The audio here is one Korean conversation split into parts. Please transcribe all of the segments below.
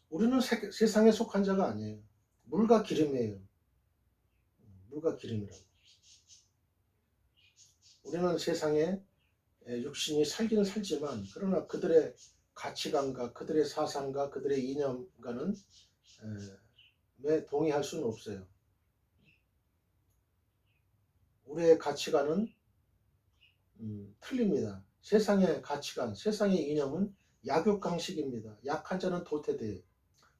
우리는 세상에 속한 자가 아니에요. 물과 기름이에요. 물과 기름이라고. 우리는 세상에 육신이 살기는 살지만 그러나 그들의 가치관과 그들의 사상과 그들의 이념과는 왜 동의할 수는 없어요. 우리의 가치관은 틀립니다. 세상의 가치관, 세상의 이념은 약육강식입니다. 약한 자는 도태돼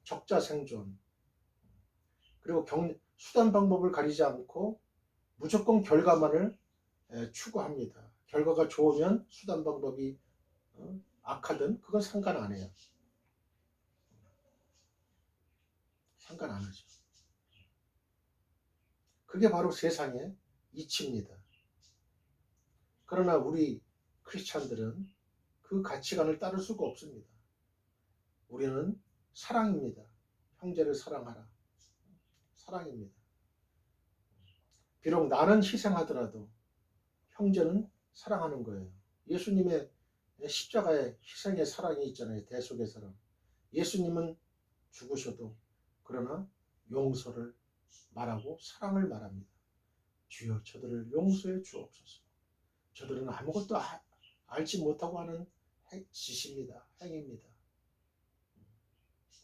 적자 생존. 그리고 수단 방법을 가리지 않고 무조건 결과만을 추구합니다. 결과가 좋으면 수단 방법이 악하든 그건 상관 안 해요. 상관 안 하죠. 그게 바로 세상의 이치입니다. 그러나 우리 크리스찬들은 그 가치관을 따를 수가 없습니다. 우리는 사랑입니다. 형제를 사랑하라. 사랑입니다. 비록 나는 희생하더라도 형제는 사랑하는 거예요. 예수님의 십자가의 희생의 사랑이 있잖아요. 대속의 사랑. 예수님은 죽으셔도 그러나 용서를 말하고 사랑을 말합니다. 주여 저들을 용서해 주옵소서. 저들은 아무것도 알지 못하고 하는 짓입니다. 행입니다.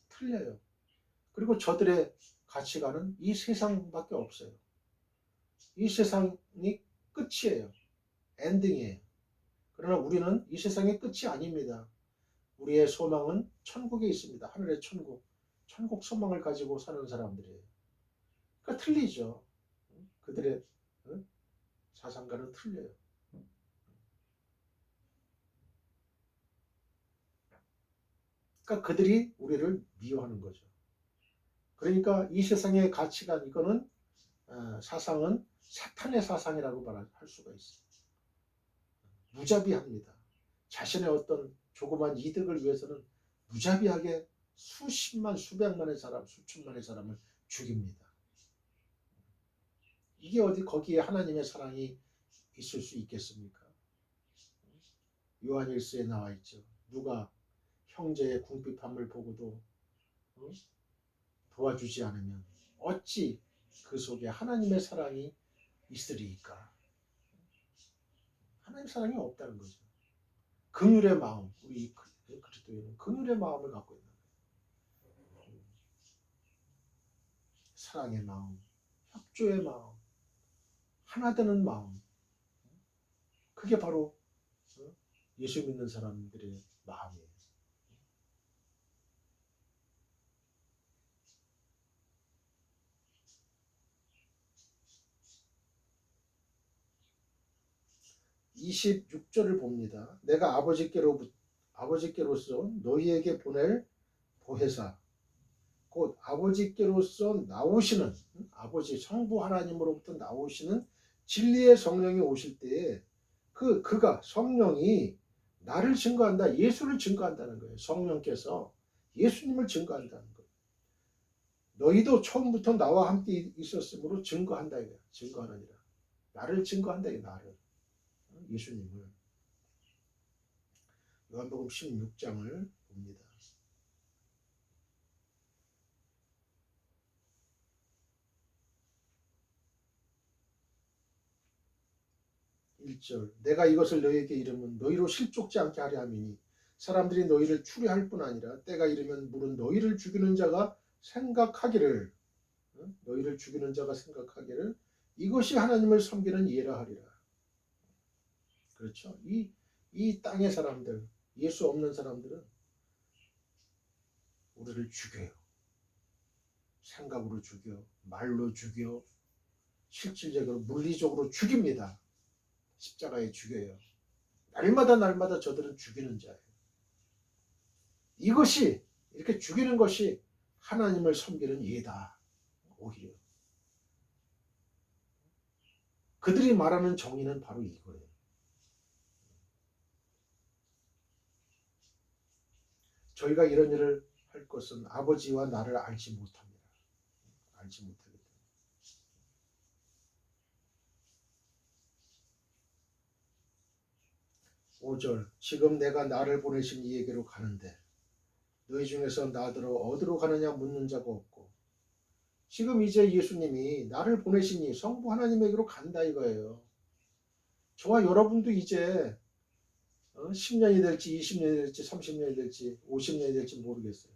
틀려요. 그리고 저들의 가치관은 이 세상밖에 없어요. 이 세상이 끝이에요. 엔딩이에요. 그러나 우리는 이 세상의 끝이 아닙니다. 우리의 소망은 천국에 있습니다. 하늘의 천국. 천국 소망을 가지고 사는 사람들이에요. 그러니까 틀리죠. 그들의 사상과는 틀려요. 그러니까 그들이 우리를 미워하는 거죠. 그러니까 이 세상의 가치관 이거는 사상은 사탄의 사상이라고 할 수가 있어요. 무자비합니다. 자신의 어떤 조그만 이득을 위해서는 무자비하게 수십만 수백만의 사람 수천만의 사람을 죽입니다. 이게 어디 거기에 하나님의 사랑이 있을 수 있겠습니까? 요한일서에 나와 있죠. 누가 형제의 궁핍함을 보고도 도와주지 않으면 어찌 그 속에 하나님의 사랑이 있으리이까? 하나님 사랑이 없다는 거죠. 긍휼의 마음, 우리 그리스도인은 긍휼의 마음을 갖고 있는 거예요. 사랑의 마음, 협조의 마음, 하나 되는 마음. 그게 바로 예수 믿는 사람들의 마음이에요. (26절을) 봅니다. 내가 아버지께로서 너희에게 보낼 보혜사 곧 아버지께로서 나오시는 아버지 성부 하나님으로부터 나오시는 진리의 성령이 오실 때에 그가 성령이 나를 증거한다. 예수를 증거한다는 거예요. 성령께서 예수님을 증거한다는 거예요. 너희도 처음부터 나와 함께 있었으므로 증거한다. 이거야. 증거하느니라. 나를 증거한다. 나를. 예수님을. 요한복음 16장을 봅니다. 1절 내가 이것을 너희에게 이르면 너희로 실족지 않게 하려 함이니 사람들이 너희를 추리할 뿐 아니라 때가 이르면 물은 너희를 죽이는 자가 생각하기를 너희를 죽이는 자가 생각하기를 이것이 하나님을 섬기는 예라 하리라. 그렇죠. 이 땅의 사람들 예수 없는 사람들은 우리를 죽여요. 생각으로 죽여 말로 죽여 실질적으로 물리적으로 죽입니다. 십자가에 죽여요. 날마다 저들은 죽이는 자예요. 이것이 이렇게 죽이는 것이 하나님을 섬기는 예다. 오히려 그들이 말하는 정의는 바로 이거예요. 저희가 이런 일을 할 것은 아버지와 나를 알지 못합니다. 알지 못하기 때문에. 5절 지금 내가 나를 보내신 이에게로 가는데 너희 중에서 나더러 어디로 가느냐 묻는 자가 없고, 지금 이제 예수님이 나를 보내시니 성부 하나님에게로 간다 이거예요. 저와 여러분도 이제 10년이 될지 20년이 될지 30년이 될지 50년이 될지 모르겠어요.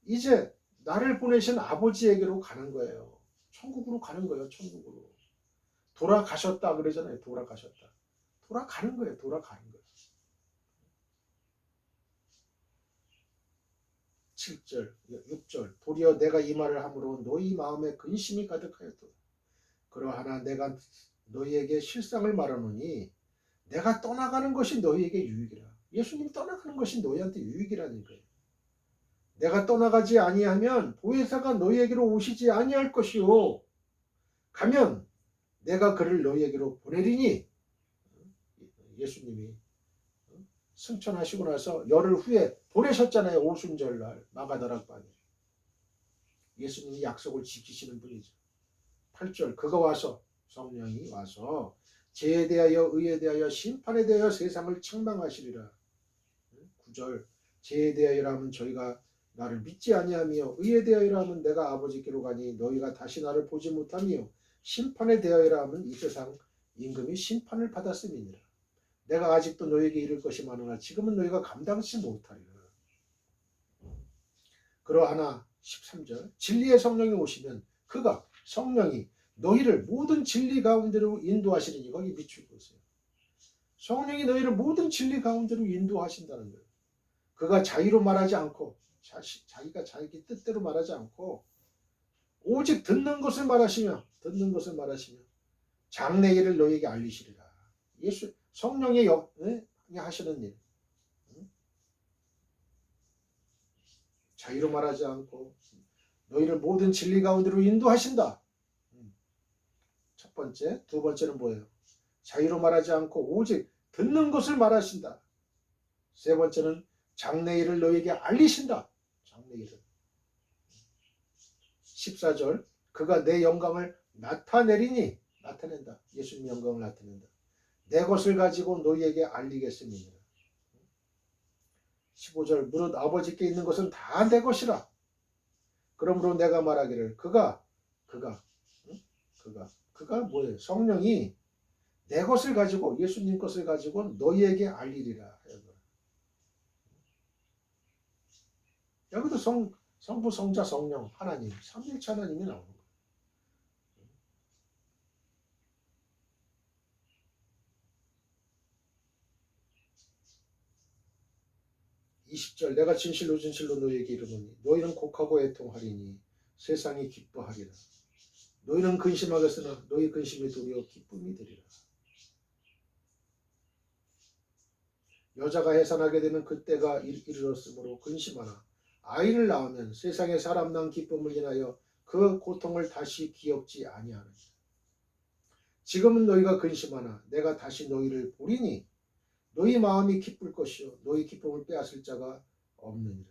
이제 나를 보내신 아버지에게로 가는 거예요. 천국으로 가는 거예요. 천국으로. 돌아가셨다 그러잖아요. 돌아가셨다. 돌아가는 거예요. 돌아가는 거예요. 7절, 6절. 도리어 내가 이 말을 함으로 너희 마음에 근심이 가득하였도다. 그러하나 내가 너희에게 실상을 말하노니 내가 떠나가는 것이 너희에게 유익이라. 예수님 떠나가는 것이 너희한테 유익이라는 거예요. 내가 떠나가지 아니하면 보혜사가 너희에게로 오시지 아니할 것이요. 가면 내가 그를 너희에게로 보내리니. 예수님이 승천하시고 나서 열흘 후에 보내셨잖아요. 오순절날 마가다락방에. 예수님이 약속을 지키시는 분이죠. 8절 그가 와서 성령이 와서 죄에 대하여 의에 대하여 심판에 대하여 세상을 책망하시리라. 9절 죄에 대하여라 하면 저희가 나를 믿지 아니하며 의에 대하여라 하면 내가 아버지께로 가니 너희가 다시 나를 보지 못하며 심판에 대하여라 하면 이 세상 임금이 심판을 받았음이니라. 내가 아직도 너희에게 이를 것이 많으나 지금은 너희가 감당치 못하리라. 그러하나 13절 진리의 성령이 오시면 그가 성령이 너희를 모든 진리 가운데로 인도하시리니. 거기 밑줄 보세요. 성령이 너희를 모든 진리 가운데로 인도하신다는 거예요. 그가 자의로 말하지 않고 자기가 자기 뜻대로 말하지 않고 오직 듣는 것을 말하시며 장래 일을 너희에게 알리시리라. 예수 성령의 하시는 일. 자의로 말하지 않고 너희를 모든 진리 가운데로 인도하신다. 첫 번째. 두 번째는 뭐예요? 자의로 말하지 않고 오직 듣는 것을 말하신다. 세 번째는 장래 일을 너희에게 알리신다. 장래 일을. 14절 그가 내 영광을 나타내리니. 나타낸다. 예수님 영광을 나타낸다. 내 것을 가지고 너희에게 알리겠습니다. 15절 무릇 아버지께 있는 것은 다 내 것이라. 그러므로 내가 말하기를 그가 뭐예요? 성령이 내 것을 가지고 예수님 것을 가지고 너희에게 알리리라. 여기도 성부 성자 성령 하나님 삼위일체 하나님이 나오는 거예요. 20절 내가 진실로 너희에게 이르노니 너희는 곡하고 애통하리니 세상이 기뻐하리라. 너희는 근심하겠으나 너희 근심이 도리어 기쁨이 되리라. 여자가 해산하게 되면 그때가 이르렀으므로 근심하나 아이를 낳으면 세상에 사람 난 기쁨을 인하여 그 고통을 다시 기억지 아니하느니라. 지금은 너희가 근심하나 내가 다시 너희를 보리니 너희 마음이 기쁠 것이요 너희 기쁨을 빼앗을 자가 없느니라.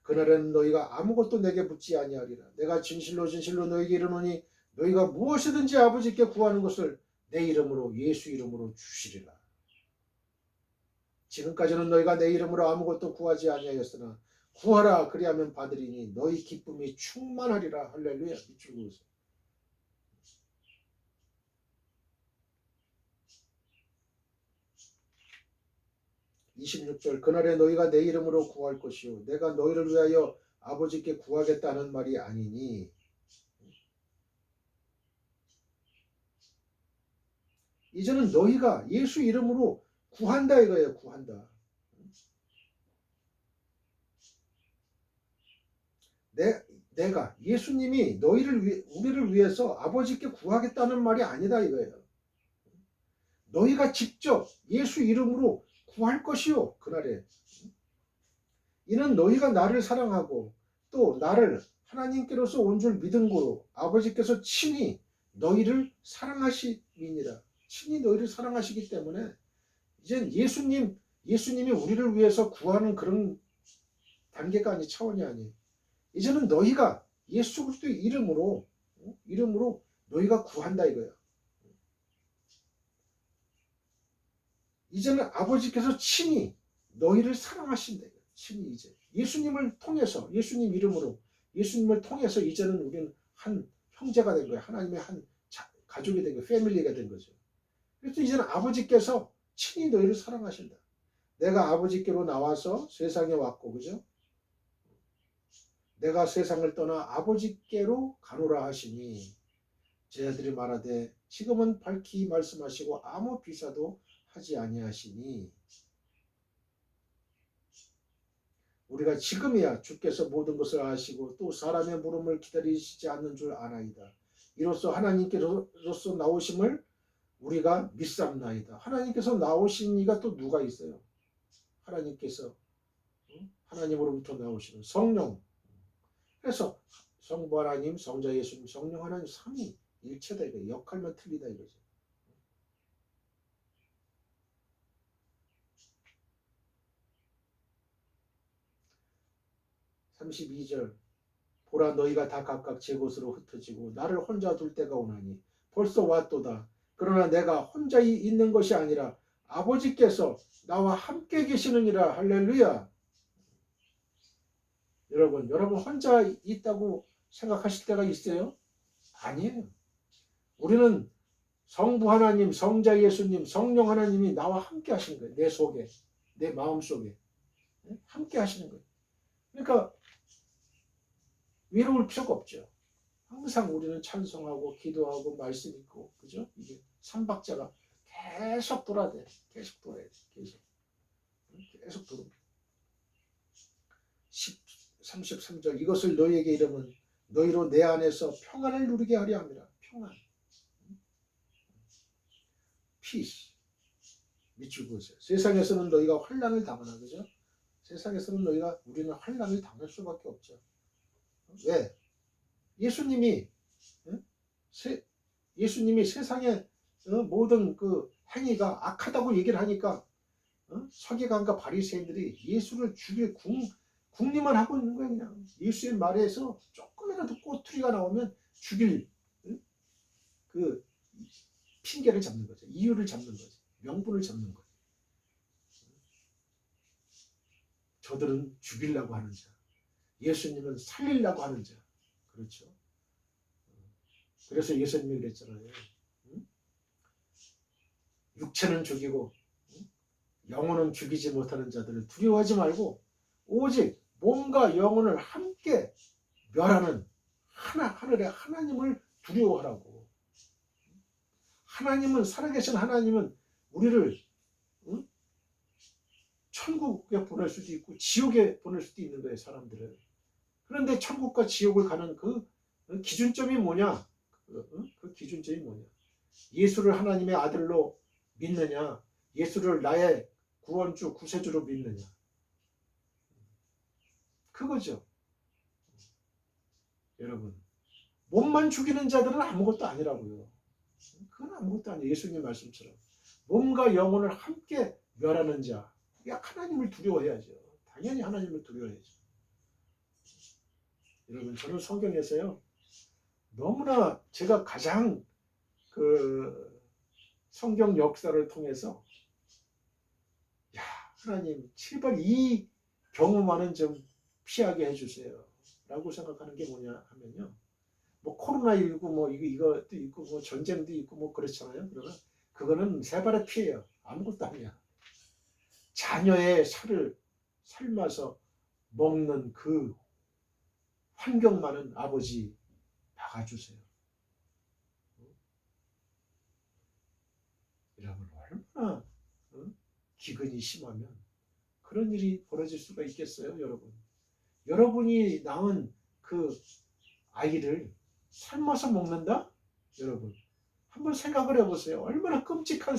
그날에는 너희가 아무것도 내게 묻지 아니하리라. 내가 진실로 너희에게 이르노니 너희가 무엇이든지 아버지께 구하는 것을 내 이름으로 예수 이름으로 주시리라. 지금까지는 너희가 내 이름으로 아무것도 구하지 아니하였으나 구하라 그리하면 받으리니 너희 기쁨이 충만하리라. 할렐루야. 밑줄 그으세요. 26절 그날에 너희가 내 이름으로 구할 것이요 내가 너희를 위하여 아버지께 구하겠다는 말이 아니니. 이제는 너희가 예수 이름으로 구한다 이거예요. 구한다. 내가 예수님이 우리를 위해서 아버지께 구하겠다는 말이 아니다 이거예요. 너희가 직접 예수 이름으로 구할 것이요 그날에. 이는 너희가 나를 사랑하고 또 나를 하나님께로서 온 줄 믿은 거로 아버지께서 친히 너희를 사랑하시니라. 친히 너희를 사랑하시기 때문에 이젠 예수님이 우리를 위해서 구하는 그런 단계가 아니 차원이 아니에요. 이제는 너희가 예수 그리스도의 이름으로 너희가 구한다 이거야. 이제는 아버지께서 친히 너희를 사랑하신다. 친히 이제 예수님을 통해서 예수님 이름으로 예수님을 통해서 이제는 우리는 한 형제가 된 거예요. 하나님의 한 가족이 된 거예요. 패밀리가 된 거죠. 그래서 이제는 아버지께서 친히 너희를 사랑하신다. 내가 아버지께로 나와서 세상에 왔고, 그죠? 내가 세상을 떠나 아버지께로 가노라 하시니 제 아들이 말하되 지금은 밝히 말씀하시고 아무 비사도 하지 아니하시니 우리가 지금이야 주께서 모든 것을 아시고 또 사람의 물음을 기다리시지 않는 줄 아나이다. 이로써 하나님께로서 나오심을 우리가 믿삼나이다. 하나님께서 나오신 이가 또 누가 있어요? 하나님께서 하나님으로부터 나오시는 성령. 그래서 성부 하나님, 성자 예수님, 성령 하나님 삼위 일체다. 이거 역할만 틀리다 이거죠. (32절) 보라 너희가 다 각각 제 곳으로 흩어지고 나를 혼자 둘 때가 오나니 벌써 왔도다. 그러나 내가 혼자 있는 것이 아니라 아버지께서 나와 함께 계시느니라. 할렐루야. 여러분 혼자 있다고 생각하실 때가 있어요? 아니에요. 우리는 성부 하나님, 성자 예수님, 성령 하나님이 나와 함께 하시는 거예요. 내 속에, 내 마음 속에 함께 하시는 거예요. 그러니까 외로울 필요가 없죠. 항상 우리는 찬송하고 기도하고 말씀 읽고, 그죠? 이게 삼박자가 계속 돌아야 돼. 계속 돌아야 돼. 계속 돌아옵니다. 33절 이것을 너희에게 이름은 너희로 내 안에서 평안을 누리게 하려 합니다. 평안. 피스. 밑줄 그으세요. 세상에서는 너희가 환난을 당하나, 그죠? 세상에서는 우리는 환난을 당할 수밖에 없죠. 왜? 예수님이 세상의 모든 그 행위가 악하다고 얘기를 하니까 서기관과 바리새인들이 예수를 죽일 궁리만 하고 있는 거예요. 그냥 예수의 말에서 조금이라도 꼬투리가 나오면 죽일 그 핑계를 잡는 거죠. 이유를 잡는 거죠. 명분을 잡는 거죠. 저들은 죽이려고 하는 자, 예수님은 살리려고 하는 자. 그렇죠. 그래서 예수님이 그랬잖아요. 육체는 죽이고 영혼은 죽이지 못하는 자들을 두려워하지 말고 오직 몸과 영혼을 함께 멸하는 하늘의 하나님을 두려워하라고. 하나님은, 살아계신 하나님은 우리를 천국에 보낼 수도 있고 지옥에 보낼 수도 있는 거예요, 사람들을. 그런데 천국과 지옥을 가는 그 기준점이 뭐냐? 그 기준점이 뭐냐? 예수를 하나님의 아들로 믿느냐? 예수를 나의 구원주, 구세주로 믿느냐? 그거죠. 여러분, 몸만 죽이는 자들은 아무것도 아니라고요. 그건 아무것도 아니에요. 예수님 말씀처럼. 몸과 영혼을 함께 멸하는 자. 하나님을 두려워해야죠. 당연히 하나님을 두려워해야죠. 여러분, 저는 성경에서요, 너무나 제가 가장 그 성경 역사를 통해서 하나님 제발 이 경우만은 좀 피하게 해주세요 라고 생각하는 게 뭐냐 하면요, 뭐 코로나19 뭐 이것도 있고 뭐 전쟁도 있고 뭐 그렇잖아요. 그러면 그거는 세 발의 피해요. 아무것도 아니야. 자녀의 살을 삶아서 먹는 그 환경만은 아버지 막아주세요. 여러분, 얼마나 기근이 심하면 그런 일이 벌어질 수가 있겠어요, 여러분. 여러분이 낳은 그 아이를 삶아서 먹는다? 여러분, 한번 생각을 해보세요. 얼마나 끔찍한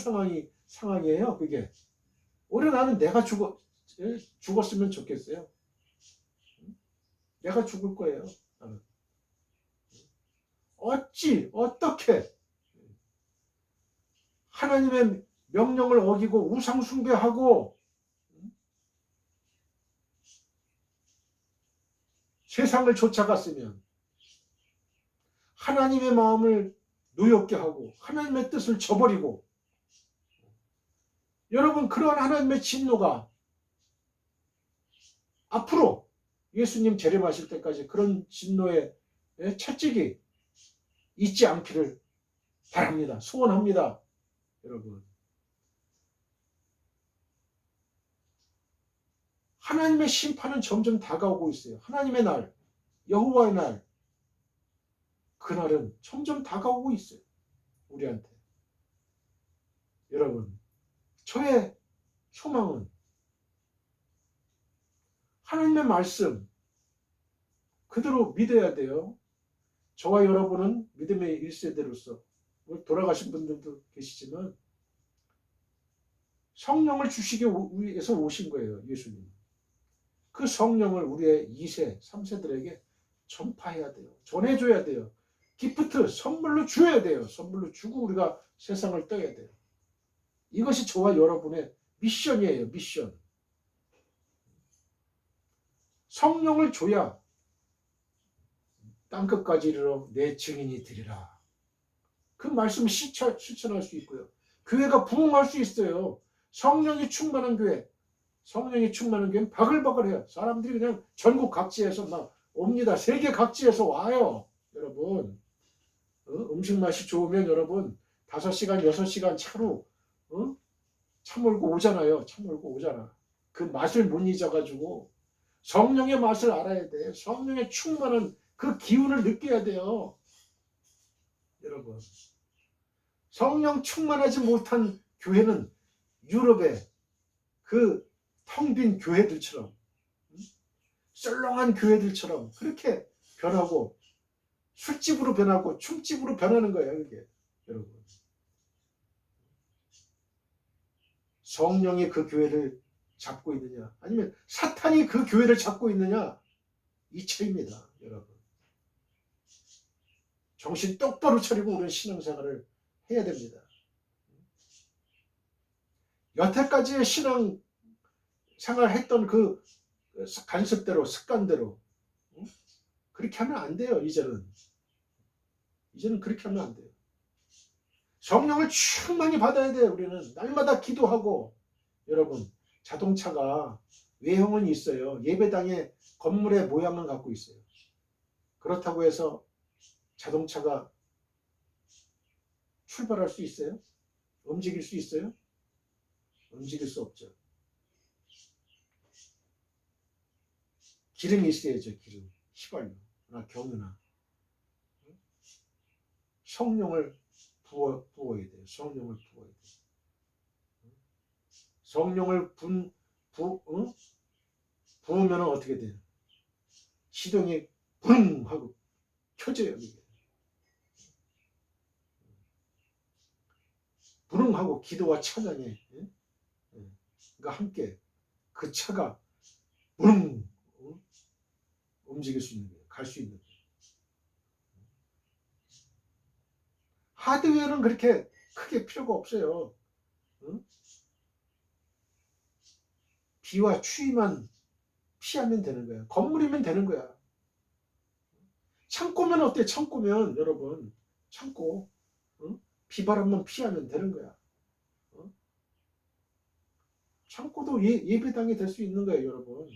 상황이에요, 그게. 오히려 나는 내가 죽었으면 좋겠어요. 내가 죽을 거예요, 나는. 어떻게 하나님의 명령을 어기고 우상 숭배하고 세상을 쫓아갔으면 하나님의 마음을 노엽게 하고 하나님의 뜻을 저버리고, 여러분, 그러한 하나님의 진노가 앞으로 예수님 재림하실 때까지 그런 진노의 채찍이 있지 않기를 바랍니다. 소원합니다. 여러분. 하나님의 심판은 점점 다가오고 있어요. 하나님의 날, 여호와의 날, 그날은 점점 다가오고 있어요. 우리한테. 여러분, 저의 소망은 하나님의 말씀 그대로 믿어야 돼요. 저와 여러분은 믿음의 1세대로서 돌아가신 분들도 계시지만 성령을 주시기 위해서 오신 거예요. 예수님. 그 성령을 우리의 2세, 3세들에게 전파해야 돼요. 전해줘야 돼요. 기프트, 선물로 줘야 돼요. 선물로 주고 우리가 세상을 떠야 돼요. 이것이 저와 여러분의 미션이에요. 미션. 성령을 줘야 땅끝까지 이르러 내 증인이 되리라. 그 말씀을 실천할 수 있고요. 교회가 부흥할 수 있어요. 성령이 충만한 교회. 성령이 충만한 교회는 바글바글해요. 사람들이 그냥 전국 각지에서 막 옵니다. 세계 각지에서 와요. 여러분. 음식 맛이 좋으면 여러분 5시간, 6시간 차로 차 몰고 오잖아요. 차 몰고 오잖아. 그 맛을 못 잊어가지고 성령의 맛을 알아야 돼. 성령의 충만한 그 기운을 느껴야 돼요. 여러분. 성령 충만하지 못한 교회는 유럽의 그 텅 빈 교회들처럼 썰렁한 교회들처럼 그렇게 변하고 술집으로 변하고 춤집으로 변하는 거예요. 이게 여러분. 성령이 그 교회를 잡고 있느냐 아니면 사탄이 그 교회를 잡고 있느냐 이 차이입니다. 여러분. 정신 똑바로 차리고 우리는 신앙생활을 해야 됩니다. 여태까지의 신앙생활 했던 그 간습대로 습관대로 그렇게 하면 안 돼요. 이제는 그렇게 하면 안 돼요. 성령을 충만히 받아야 돼요. 우리는 날마다 기도하고. 여러분, 자동차가 외형은 있어요. 예배당의 건물의 모양은 갖고 있어요. 그렇다고 해서 자동차가 출발할 수 있어요? 움직일 수 있어요? 움직일 수 없죠. 기름이 있어야죠. 기름. 휘발유나 경유나. 성령을 부어야 돼요. 성령을 부어야 돼요. 성령을 부으면 어떻게 돼요? 시동이 붕 하고 켜져요. 이게. 부릉하고 기도와 찬양에 그러니까 함께 그 차가 부릉 움직일 수 있는 거예요. 갈 수 있는 거예요. 하드웨어는 그렇게 크게 필요가 없어요. 비와 추위만 피하면 되는 거야. 건물이면 되는 거야. 창고면 어때? 창고면 여러분 창고 비바람만 피하면 되는 거야. 창고도 예배당이 될 수 있는 거예요. 여러분.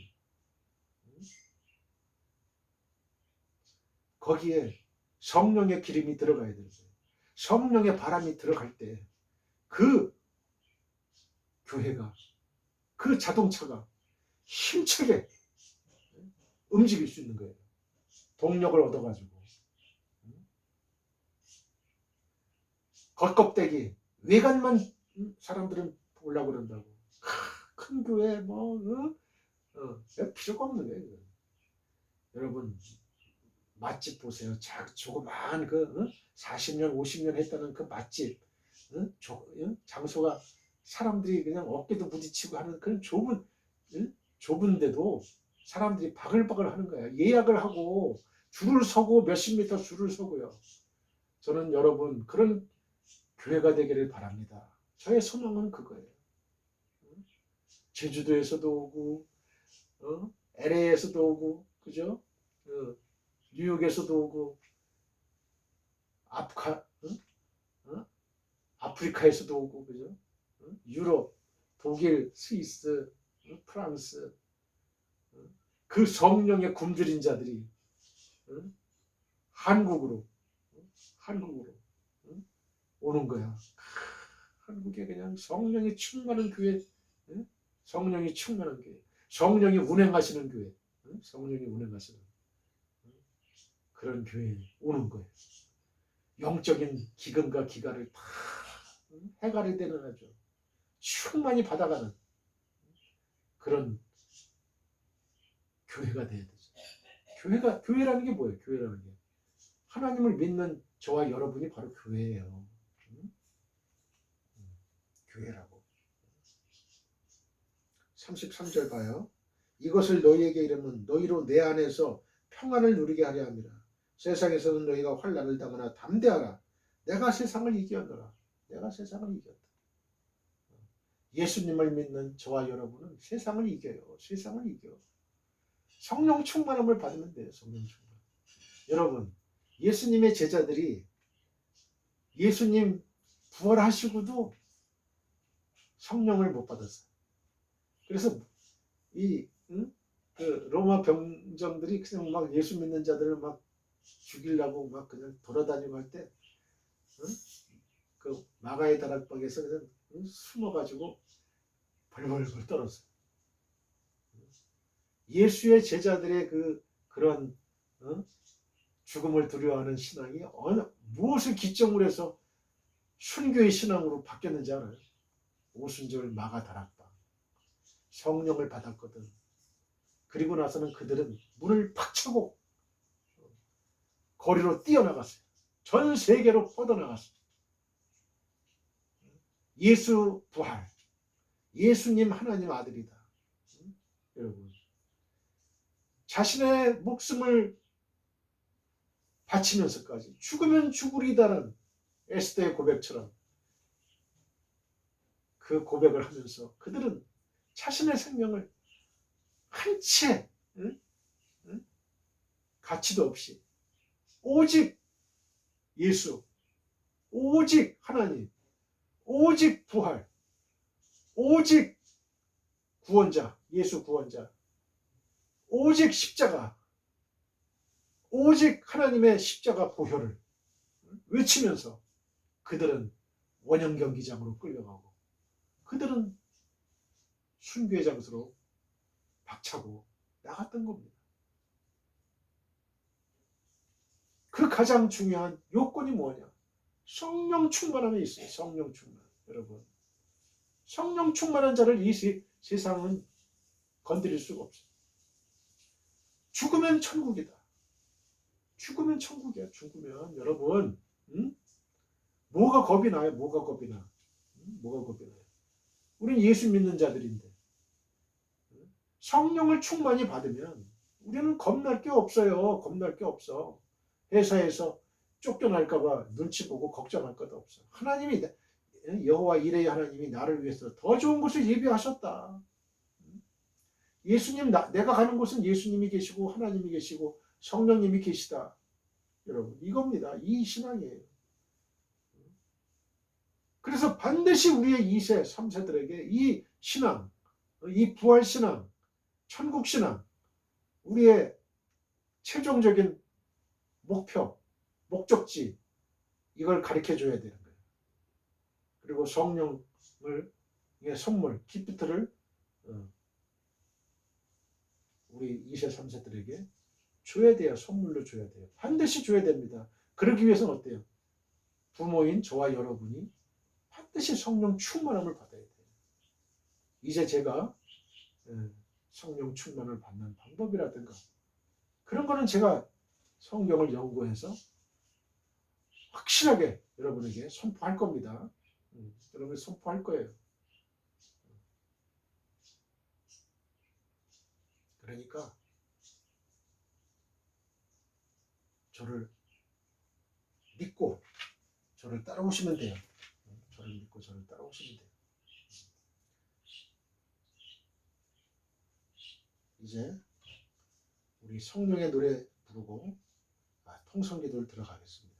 거기에 성령의 기름이 들어가야 되는 거예요. 성령의 바람이 들어갈 때 그 교회가 그 자동차가 힘차게 움직일 수 있는 거예요. 동력을 얻어가지고. 겉껍데기 외관만 사람들은 보려고 그런다고. 큰 교회 필요가 없는 거예요. 여러분 맛집 보세요. 조그마한 40년 50년 했다는 그 맛집 장소가 사람들이 그냥 어깨도 부딪히고 하는 그런 좁은데도 사람들이 바글바글 하는 거야. 예약을 하고 줄을 서고 몇십 미터 줄을 서고요. 저는 여러분 그런 교회가 되기를 바랍니다. 저의 소망은 그거예요. 제주도에서도 오고 LA에서도 오고 그죠? 뉴욕에서도 오고 아프리카에서도 오고 그죠? 유럽, 독일, 스위스, 프랑스, 그 성령의 굶주린 자들이 한국으로 오는 거야. 한국에 그냥 성령이 충만한 교회, 성령이 충만한 교회, 성령이 운행하시는 교회, 성령이 운행하시는 그런 교회에 오는 거예요. 영적인 기근과 기가를 다 해갈이 되는 아주 충만히 받아가는 그런 교회가 돼야 되죠. 교회라는 게 뭐예요? 교회라는 게 하나님을 믿는 저와 여러분이 바로 교회예요. 교회라고. 33절 봐요. 이것을 너희에게 이르면 너희로 내 안에서 평안을 누리게 하려 함이라. 세상에서는 너희가 환난을 당하나 담대하라. 내가 세상을 이겼노라. 내가 세상을 이겼다. 예수님을 믿는 저와 여러분은 세상을 이겨요. 세상을 이겨. 성령 충만함을 받으면 돼요. 성령 충만. 여러분, 예수님의 제자들이 예수님 부활하시고도 성령을 못 받았어요. 그래서 그 로마 병정들이 그냥 막 예수 믿는 자들을 막 죽이려고 막 그냥 돌아다니고 할 때, 그 마가의 다락방에서 그냥 숨어가지고 벌벌벌 떨었어요. 예수의 제자들의 그런 죽음을 두려워하는 신앙이 무엇을 기점으로 해서 순교의 신앙으로 바뀌었는지 알아요? 오순절 마가 다락방. 성령을 받았거든. 그리고 나서는 그들은 문을 팍 차고 거리로 뛰어나갔어요. 전 세계로 뻗어나갔어요. 예수 부활. 예수님 하나님 아들이다. 여러분. 자신의 목숨을 바치면서까지 죽으면 죽으리다는 에스더의 고백처럼 그 고백을 하면서 그들은 자신의 생명을 한 채 가치도 없이 오직 예수, 오직 하나님, 오직 부활, 오직 구원자, 예수 구원자, 오직 십자가, 오직 하나님의 십자가 보혈을 외치면서 그들은 원형 경기장으로 끌려가고 그들은 순교의 장소로 박차고 나갔던 겁니다. 그 가장 중요한 요건이 뭐냐? 성령 충만함에 있어요. 성령 충만. 여러분, 성령 충만한 자를 이 세상은 건드릴 수가 없어요. 죽으면 천국이다. 죽으면 천국이야. 죽으면 여러분, 뭐가 겁이 나요? 뭐가 겁이 나? 뭐가 겁이 나요? 우리는 예수 믿는 자들인데 성령을 충만히 받으면 우리는 겁날 게 없어요. 겁날 게 없어. 회사에서 쫓겨날까봐 눈치 보고 걱정할 것도 없어. 하나님이 여호와 이레의 하나님이 나를 위해서 더 좋은 곳을 예비하셨다. 예수님 내가 가는 곳은 예수님이 계시고 하나님이 계시고 성령님이 계시다. 여러분 이겁니다. 이 신앙이에요. 그래서 반드시 우리의 2세, 3세들에게 이 신앙, 이 부활 신앙, 천국 신앙, 우리의 최종적인 목표, 목적지 이걸 가르쳐 줘야 되는 거예요. 그리고 성령을 선물, 기프트를 우리 2세, 3세들에게 줘야 돼요. 선물로 줘야 돼요. 반드시 줘야 됩니다. 그러기 위해서는 어때요? 부모인 저와 여러분이 반드시 성령 충만함을 받아야 돼요. 이제 제가 성령 충만을 받는 방법이라든가 그런 거는 제가 성경을 연구해서 확실하게 여러분에게 선포할 겁니다. 여러분 선포할 거예요. 그러니까 저를 믿고 저를 따라오시면 돼요. 저를 믿고 저를 따라오시면 돼요. 이제 우리 성령의 노래 부르고 통성기도를 들어가겠습니다.